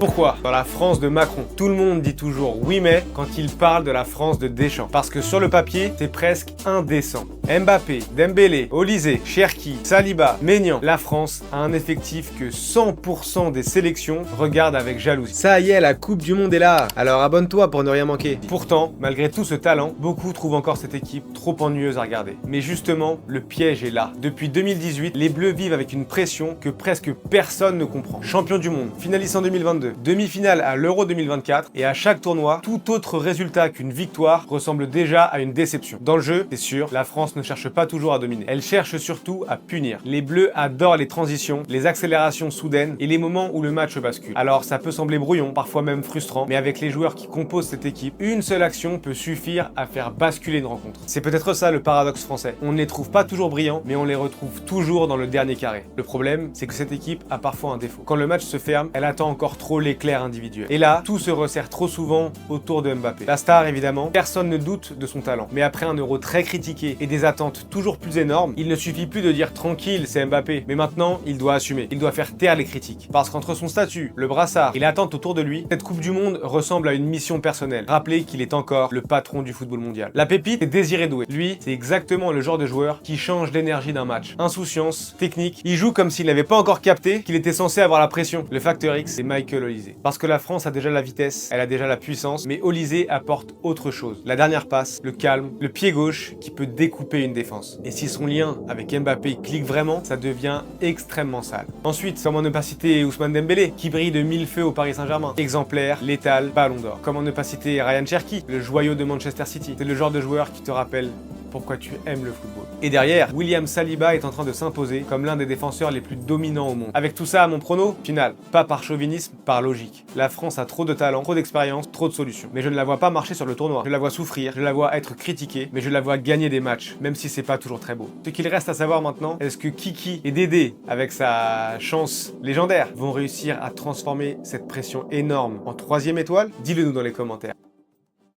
Pourquoi? Dans la France de Macron, tout le monde dit toujours oui mais quand il parle de la France de Deschamps. Parce que sur le papier, c'est presque indécent. Mbappé, Dembélé, Olise, Cherki, Saliba, Maignan. La France a un effectif que 100% des sélections regardent avec jalousie. Ça y est, la Coupe du Monde est là, alors abonne-toi pour ne rien manquer. Pourtant, malgré tout ce talent, beaucoup trouvent encore cette équipe trop ennuyeuse à regarder. Mais justement, le piège est là. Depuis 2018, les Bleus vivent avec une pression que presque personne ne comprend. Champion du monde, finaliste en 2022, demi-finale à l'Euro 2024, et à chaque tournoi, tout autre résultat qu'une victoire ressemble déjà à une déception. Dans le jeu, c'est sûr, la France ne cherche pas toujours à dominer. Elle cherche surtout à punir. Les Bleus adorent les transitions, les accélérations soudaines et les moments où le match bascule. Alors ça peut sembler brouillon, parfois même frustrant, mais avec les joueurs qui composent cette équipe, une seule action peut suffire à faire basculer une rencontre. C'est peut-être ça le paradoxe français. On ne les trouve pas toujours brillants, mais on les retrouve toujours dans le dernier carré. Le problème, c'est que cette équipe a parfois un défaut. Quand le match se ferme, elle attend encore trop l'éclair individuel. Et là, tout se resserre trop souvent autour de Mbappé. La star, évidemment, personne ne doute de son talent. Mais après un Euro très critiqué et des attentes toujours plus énormes, il ne suffit plus de dire tranquille, c'est Mbappé. Mais maintenant, il doit assumer. Il doit faire taire les critiques. Parce qu'entre son statut, le brassard et l'attente autour de lui, cette Coupe du Monde ressemble à une mission personnelle. Rappeler qu'il est encore le patron du football mondial. La pépite est Désiré Doué. Lui, c'est exactement le genre de joueur qui change l'énergie d'un match. Insouciance, technique, il joue comme s'il n'avait pas encore capté qu'il était censé avoir la pression. Le facteur X, c'est Michael Olise. Parce que la France a déjà la vitesse, elle a déjà la puissance, mais Olise apporte autre chose. La dernière passe, le calme, le pied gauche qui peut découper une défense. Et si son lien avec Mbappé clique vraiment, ça devient extrêmement sale. Ensuite, comment ne pas citer Ousmane Dembélé, qui brille de mille feux au Paris Saint-Germain. Exemplaire, létal, ballon d'or. Comment ne pas citer Ryan Cherki, le joyau de Manchester City. C'est le genre de joueur qui te rappelle pourquoi tu aimes le football. Et derrière, William Saliba est en train de s'imposer comme l'un des défenseurs les plus dominants au monde. Avec tout ça, mon prono, final, pas par chauvinisme, par logique. La France a trop de talent, trop d'expérience, trop de solutions. Mais je ne la vois pas marcher sur le tournoi. Je la vois souffrir, je la vois être critiquée, mais je la vois gagner des matchs, même si c'est pas toujours très beau. Ce qu'il reste à savoir maintenant, est-ce que Kiki et Dédé, avec sa chance légendaire, vont réussir à transformer cette pression énorme en 3e étoile? Dis-le nous dans les commentaires.